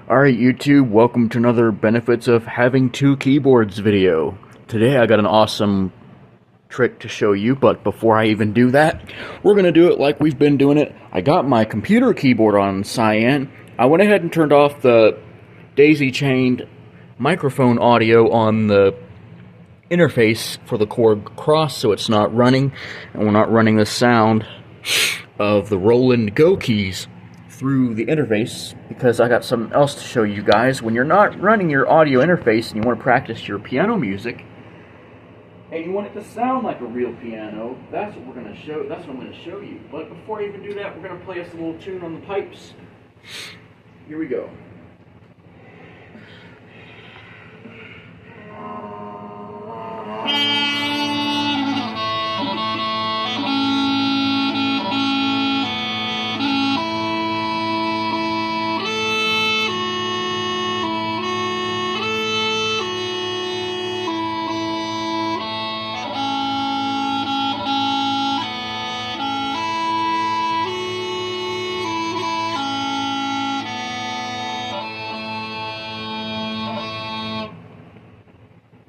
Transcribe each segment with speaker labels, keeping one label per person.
Speaker 1: Alright YouTube, welcome to another Benefits of Having Two Keyboards video. Today I got an awesome trick to show you, but before I even do that, we're going to do it like we've been doing it. I got my computer keyboard on cyan. I went ahead and turned off the daisy-chained microphone audio on the interface for the Korg Kross so it's not running, and we're not running the sound of the Roland Go keys through the interface, because I got something else to show you guys. When you're not running your audio interface and you want to practice your piano music and you want it to sound like a real piano, that's what we're going to show. That's what I'm going to show you. But before I even do that, we're going to play us a little tune on the pipes. Here we go.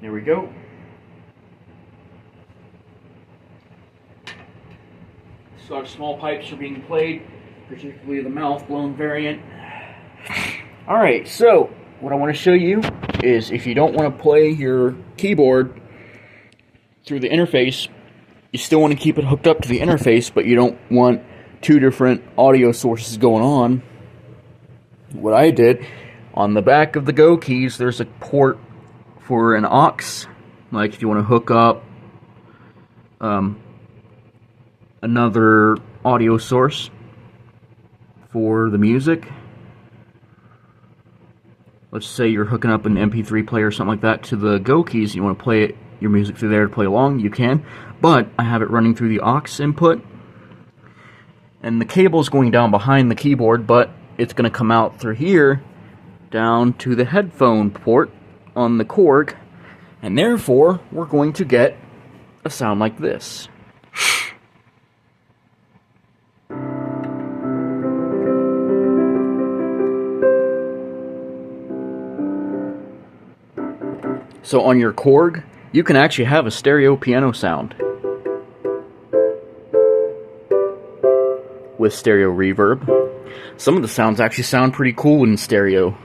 Speaker 1: There we go. So our small pipes are being played, particularly the mouth-blown variant. Alright, so what I want to show you is if you don't want to play your keyboard through the interface, you still want to keep it hooked up to the interface, but you don't want two different audio sources going on. What I did, on the back of the Go keys, there's a port for an aux, like if you want to hook up another audio source for the music. Let's say you're hooking up an MP3 player or something like that to the Go keys, you want to play your music through there to play along, you can, but I have it running through the aux input, and the cable is going down behind the keyboard, but it's going to come out through here down to the headphone port on the Korg, and therefore we're going to get a sound like this. So on your Korg, you can actually have a stereo piano sound with stereo reverb. Some of the sounds actually sound pretty cool in stereo,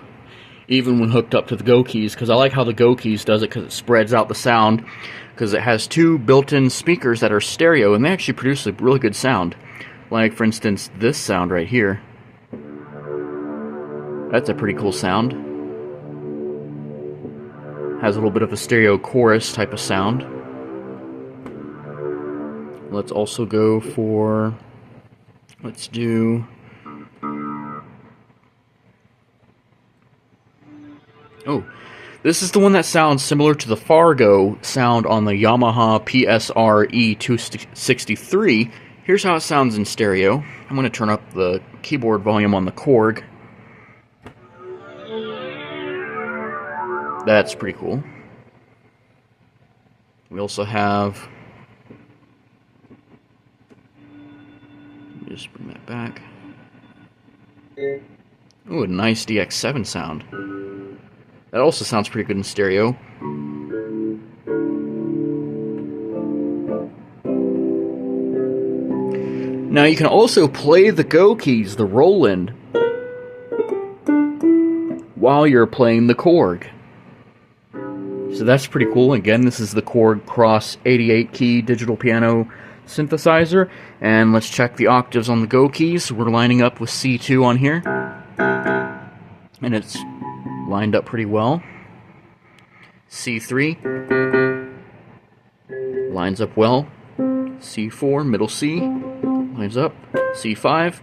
Speaker 1: even when hooked up to the Go keys, because I like how the Go keys does it, because it spreads out the sound, because it has two built-in speakers that are stereo, and they actually produce a really good sound. Like, for instance, this sound right here. That's a pretty cool sound. Has a little bit of a stereo chorus type of sound. Let's also go for, let's do, oh, this is the one that sounds similar to the Fargo sound on the Yamaha PSR E263. Here's how it sounds in stereo. I'm going to turn up the keyboard volume on the Korg. That's pretty cool. We also have, just bring that back. Ooh, a nice DX7 sound. That also sounds pretty good in stereo. Now you can also play the Go keys, the Roland, while you're playing the Korg. So that's pretty cool. Again, this is the Korg Kross 88 key digital piano synthesizer. And let's check the octaves on the Go keys. We're lining up with C2 on here, and it's lined up pretty well. C3 lines up well. C4, middle C, lines up. C5,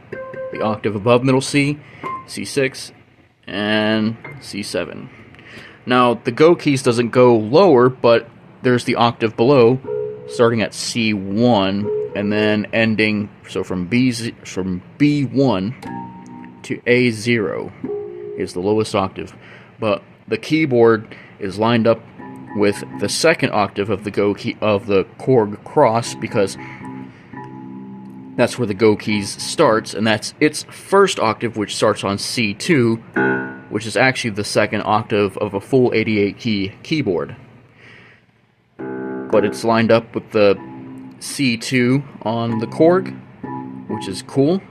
Speaker 1: the octave above middle C, C6, and C7. Now, the Go keys doesn't go lower, but there's the octave below, starting at C1, and then ending, so from B1 to A0 is the lowest octave. But the keyboard is lined up with the second octave of the Korg Kross, because that's where the Go keys starts, and that's its first octave, which starts on C2, which is actually the second octave of a full 88-key keyboard. But it's lined up with the C2 on the Korg, which is cool.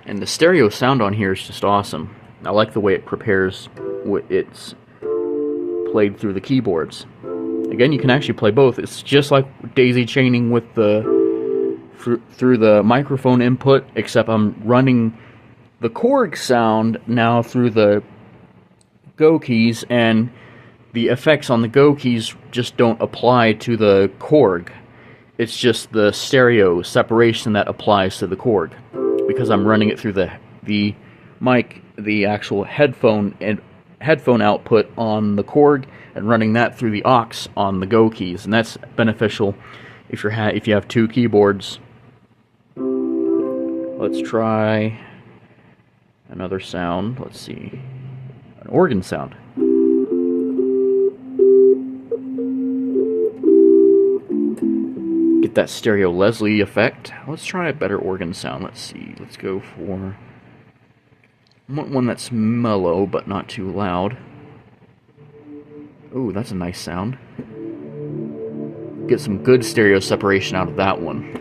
Speaker 1: And the stereo sound on here is just awesome. I like the way it prepares what it's played through the keyboards. Again, you can actually play both. It's just like daisy chaining with the through the microphone input, except I'm running the Korg sound now through the Go keys, and the effects on the Go keys just don't apply to the Korg. It's just the stereo separation that applies to the Korg, because I'm running it through the mic, the actual headphone output on the Korg, and running that through the aux on the Go keys, and that's beneficial if you have two keyboards. Let's try another sound. Let's see, an organ sound. Get that stereo Leslie effect. Let's try a better organ sound. Let's see. Let's go for one that's mellow but not too loud. Ooh, that's a nice sound. Get some good stereo separation out of that one.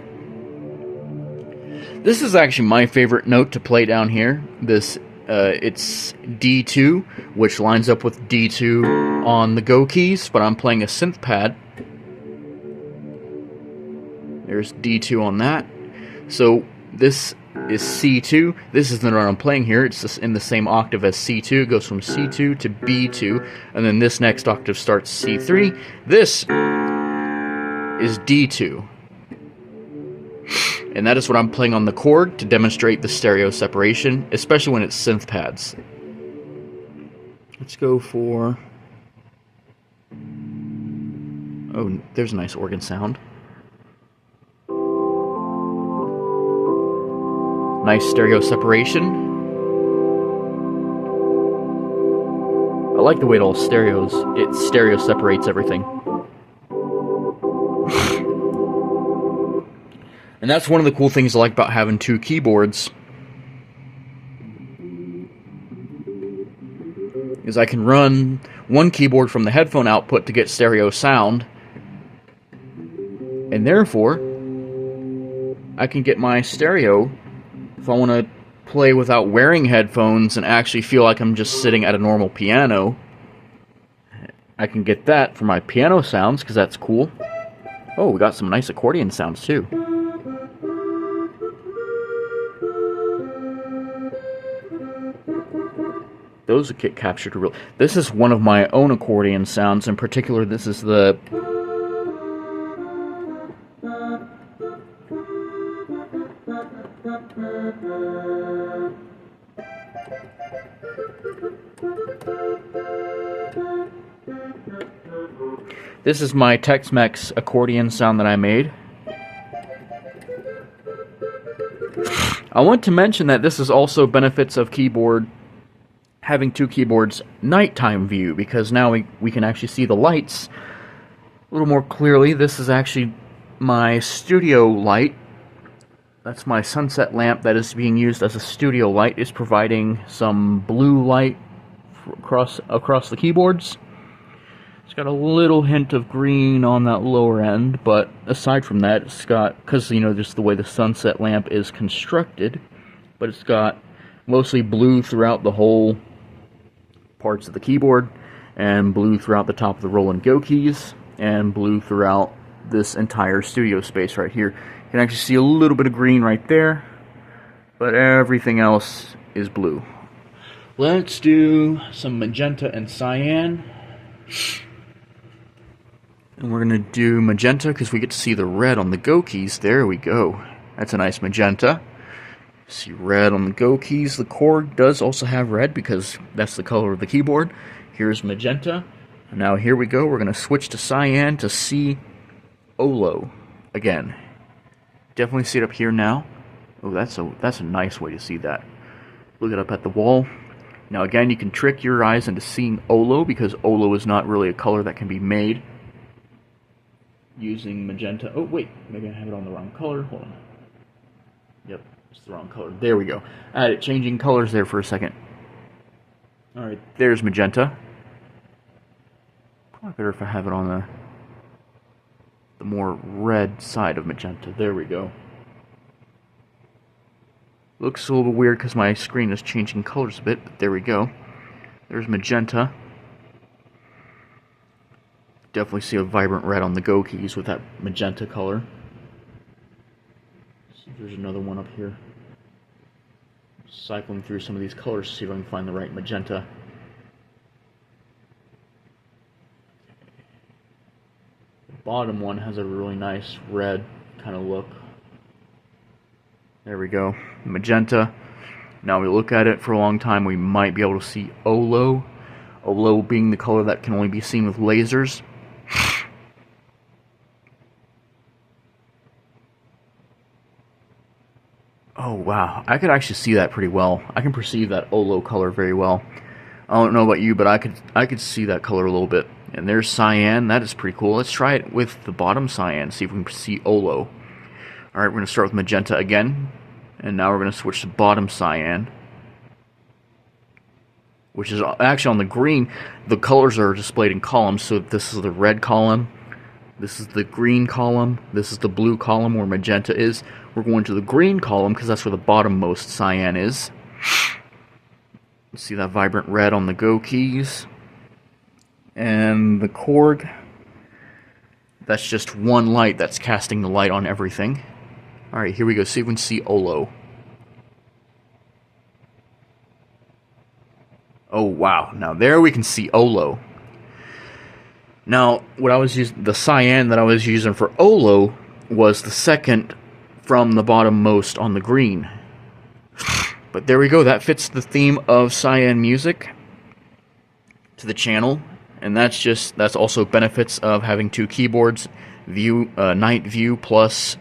Speaker 1: This is actually my favorite note to play down here. It's D2, which lines up with D2 on the Go keys, but I'm playing a synth pad. There's D2 on that. So this is C2. This is the note I'm playing here. It's just in the same octave as C2. It goes from C2 to B2, and then this next octave starts C3. This is D2. And that is what I'm playing on the Korg to demonstrate the stereo separation, especially when it's synth pads. Let's go for... oh, there's a nice organ sound. Nice stereo separation. I like the way it stereo separates everything. And that's one of the cool things I like about having two keyboards, is I can run one keyboard from the headphone output to get stereo sound, and therefore I can get my stereo if I want to play without wearing headphones and actually feel like I'm just sitting at a normal piano. I can get that for my piano sounds, because that's cool. Oh, we got some nice accordion sounds too. Those get captured real. This is one of my own accordion sounds. In particular, this is the... this is my Tex-Mex accordion sound that I made. I want to mention that this is also benefits of having two keyboards nighttime view, because now we can actually see the lights a little more clearly. This is actually my studio light. That's my sunset lamp that is being used as a studio light. It's providing some blue light across the keyboards. It's got a little hint of green on that lower end, but aside from that, it's got, because, you know, just the way the sunset lamp is constructed, but it's got mostly blue throughout the whole parts of the keyboard, and blue throughout the top of the Roland Go keys, and blue throughout this entire studio space right here. You can actually see a little bit of green right there, but everything else is blue. Let's do some magenta and cyan. And we're going to do magenta because we get to see the red on the Go keys. There we go. That's a nice magenta. See red on the Go keys. The Korg does also have red because that's the color of the keyboard. Here's magenta. And now here we go. We're going to switch to cyan to see Olo again. Definitely see it up here now. Oh, that's a nice way to see that. Look it up at the wall. Now again, you can trick your eyes into seeing Olo because Olo is not really a color that can be made using magenta. Oh wait, maybe I have it on the wrong color. Hold on. Yep, it's the wrong color. There we go. I had it changing colors there for a second. Alright, there's magenta. Probably better if I have it on the more red side of magenta. There we go. Looks a little bit weird because my screen is changing colors a bit, but there we go. There's magenta. Definitely see a vibrant red on the Go keys with that magenta color. See if there's another one up here. Cycling through some of these colors to see if I can find the right magenta. The bottom one has a really nice red kind of look. There we go. Magenta. Now we look at it for a long time, we might be able to see Olo. Olo being the color that can only be seen with lasers. Oh wow, I could actually see that pretty well. I can perceive that Olo color very well. I don't know about you, but I could see that color a little bit. And there's cyan. That is pretty cool. Let's try it with the bottom cyan, see if we can see Olo. Alright, we're going to start with magenta again. And now we're going to switch to bottom cyan. Which is actually on the green. The colors are displayed in columns. So this is the red column. This is the green column. This is the blue column where magenta is. We're going to the green column because that's where the bottommost cyan is. See that vibrant red on the Go keys. And the Korg. That's just one light that's casting the light on everything. Alright, here we go. See if we can see Olo. Oh wow, now there we can see Olo. Now, what I was using, the cyan that I was using for Olo was the second from the bottommost on the green. But there we go, that fits the theme of cyan music to the channel. And that's also benefits of having two keyboards, night view plus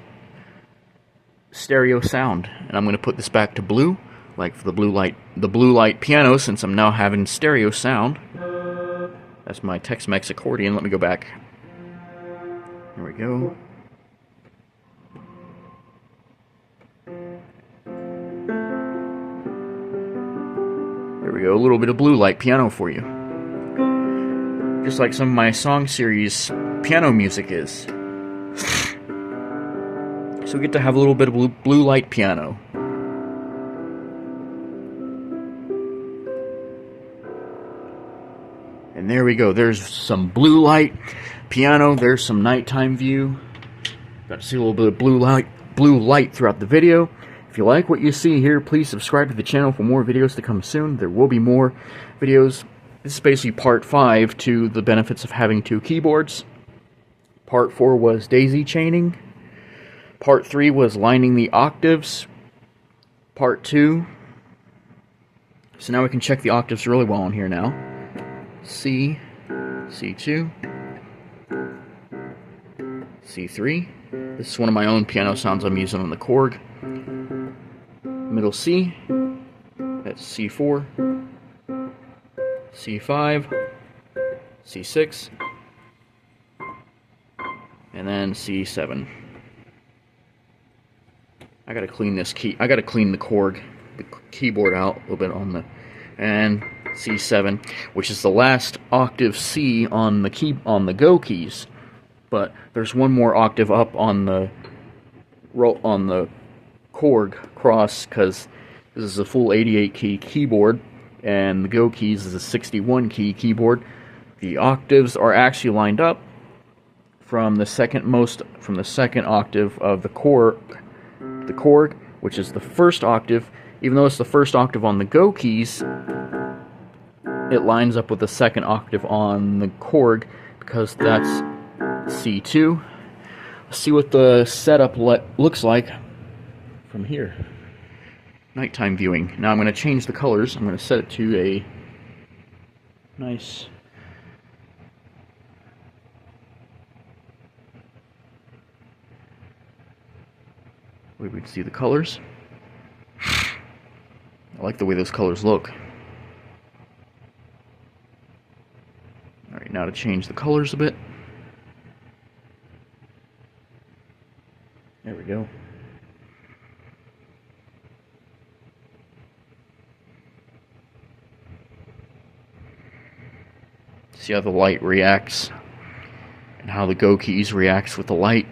Speaker 1: stereo sound. And I'm going to put this back to blue, like for the blue light piano, since I'm now having stereo sound. That's my Tex-Mex accordion. Let me go back. Here we go. There we go, a little bit of blue light piano for you. Just like some of my song series piano music is. So we get to have a little bit of blue light piano. And there we go, there's some blue light piano, there's some nighttime view. Got to see a little bit of blue light throughout the video. If you like what you see here, please subscribe to the channel for more videos to come soon. There will be more videos. This is basically part 5 to the benefits of having two keyboards. Part 4 was daisy chaining. Part 3 was lining the octaves. Part 2. So now we can check the octaves really well on here now. C, C2, C3. This is one of my own piano sounds I'm using on the Korg. Middle C, that's C4, C5, C6, and then C7. I gotta clean this I gotta clean the Korg, the keyboard out a little bit on the, and C7, which is the last octave C on the Go keys. But there's one more octave up on the Korg Kross, because this is a full 88 key keyboard and the Go keys is a 61 key keyboard. The octaves are actually lined up from the second octave of the Korg, which is the first octave. Even though it's the first octave on the Go keys, it lines up with the second octave on the Korg because that's C2. Let's see what the setup looks like from here. Nighttime viewing. Now I'm going to change the colors. I'm going to set it to a nice way we can see the colors. I like the way those colors look. Alright, now to change the colors a bit. There we go. See how the light reacts and how the Go keys reacts with the light.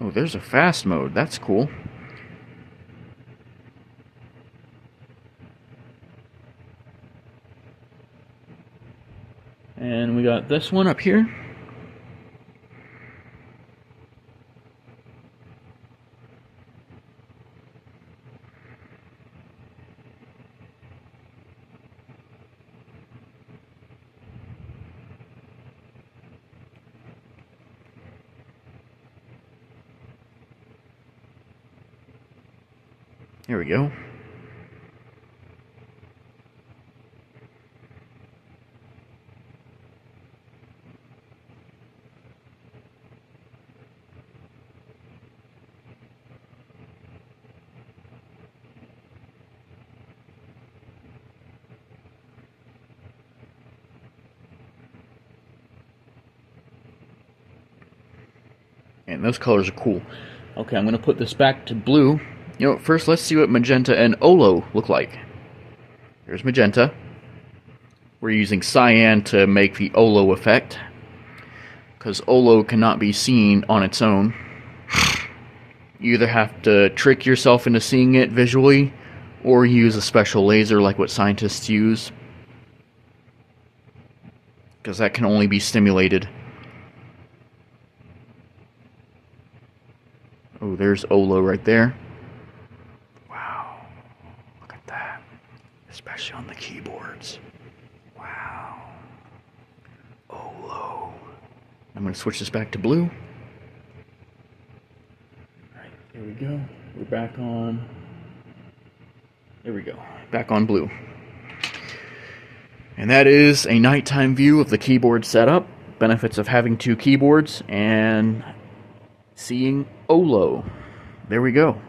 Speaker 1: Oh, there's a fast mode. That's cool. And we got this one up here. Here we go. And those colors are cool. Okay, I'm going to put this back to blue. You know, first let's see what magenta and Olo look like. There's magenta. We're using cyan to make the Olo effect, because Olo cannot be seen on its own. You either have to trick yourself into seeing it visually, or use a special laser like what scientists use, because that can only be stimulated. Oh, there's Olo right there. Wow. Look at that. Especially on the keyboards. Wow. Olo. I'm going to switch this back to blue. Alright, there we go. We're back on. There we go. Back on blue. And that is a nighttime view of the keyboard setup. Benefits of having two keyboards and seeing Olo. There we go.